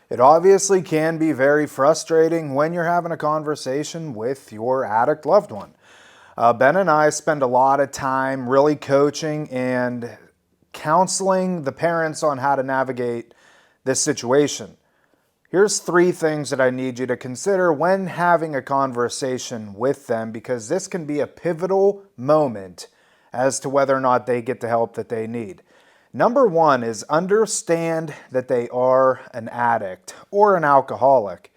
It obviously can be very frustrating when you're having a conversation with your addict loved one. Ben and I spend a lot of time really coaching and counseling the parents on how to navigate this situation. Here's 3 things that I need you to consider when having a conversation with them, because this can be a pivotal moment as to whether or not they get the help that they need. Number 1 is understand that they are an addict or an alcoholic.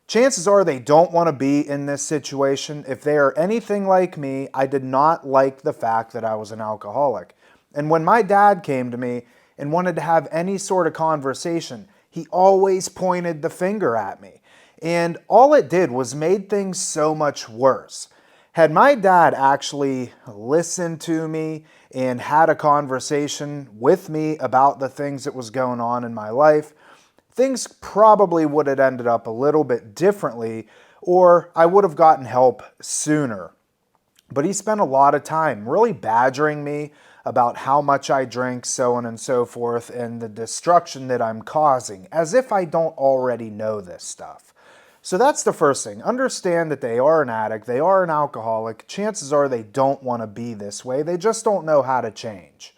Chances are they don't want to be in this situation. If they are anything like me, I did not like the fact that I was an alcoholic. And when my dad came to me and wanted to have any sort of conversation, he always pointed the finger at me. And all it did was made things so much worse. Had my dad actually listened to me and had a conversation with me about the things that was going on in my life, things probably would have ended up a little bit differently, or I would have gotten help sooner. But he spent a lot of time really badgering me about how much I drink, so on and so forth, and the destruction that I'm causing, as if I don't already know this stuff. So that's the first thing. Understand that they are an addict, they are an alcoholic. Chances are they don't want to be this way. They just don't know how to change.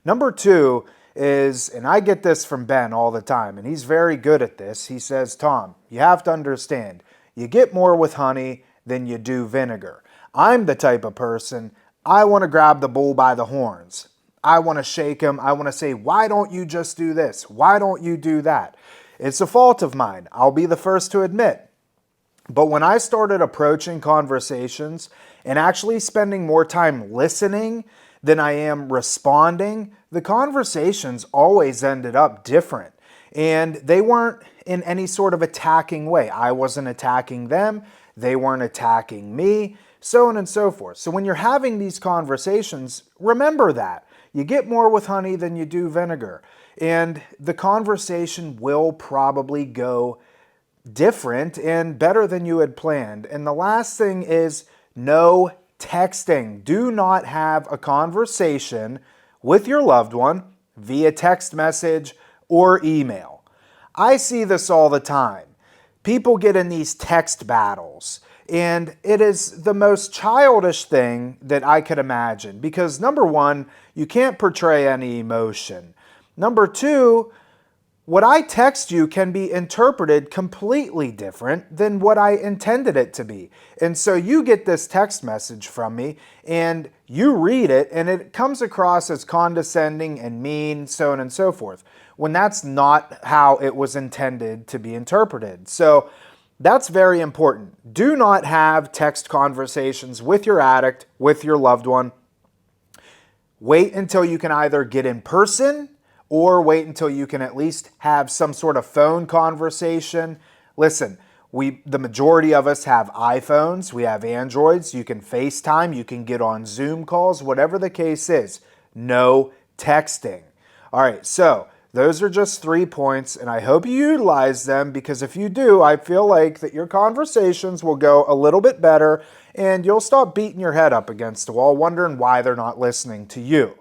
Number 2 is, and I get this from Ben all the time, and he's very good at this. He says, Tom, you have to understand, you get more with honey than you do vinegar. I'm the type of person, I want to grab the bull by the horns. I want to shake him. I want to say, why don't you just do this? Why don't you do that? It's a fault of mine. I'll be the first to admit. But when I started approaching conversations and actually spending more time listening than I am responding, the conversations always ended up different. And they weren't in any sort of attacking way. I wasn't attacking them. They weren't attacking me, so on and so forth. So when you're having these conversations, remember that. You get more with honey than you do vinegar. And the conversation will probably go different and better than you had planned. And the last thing is no texting. Do not have a conversation with your loved one via text message or email. I see this all the time. People get in these text battles, and it is the most childish thing that I could imagine, because number 1, you can't portray any emotion. Number 2, what I text you can be interpreted completely different than what I intended it to be. And so you get this text message from me and you read it and it comes across as condescending and mean, so on and so forth, when that's not how it was intended to be interpreted. So that's very important. Do not have text conversations with your addict, with your loved one. Wait until you can either get in person or wait until you can at least have some sort of phone conversation. Listen, the majority of us have iPhones, we have Androids, you can FaceTime, you can get on Zoom calls, whatever the case is. No texting. All right, so those are just 3 points, and I hope you utilize them, because if you do, I feel like that your conversations will go a little bit better and you'll stop beating your head up against the wall wondering why they're not listening to you.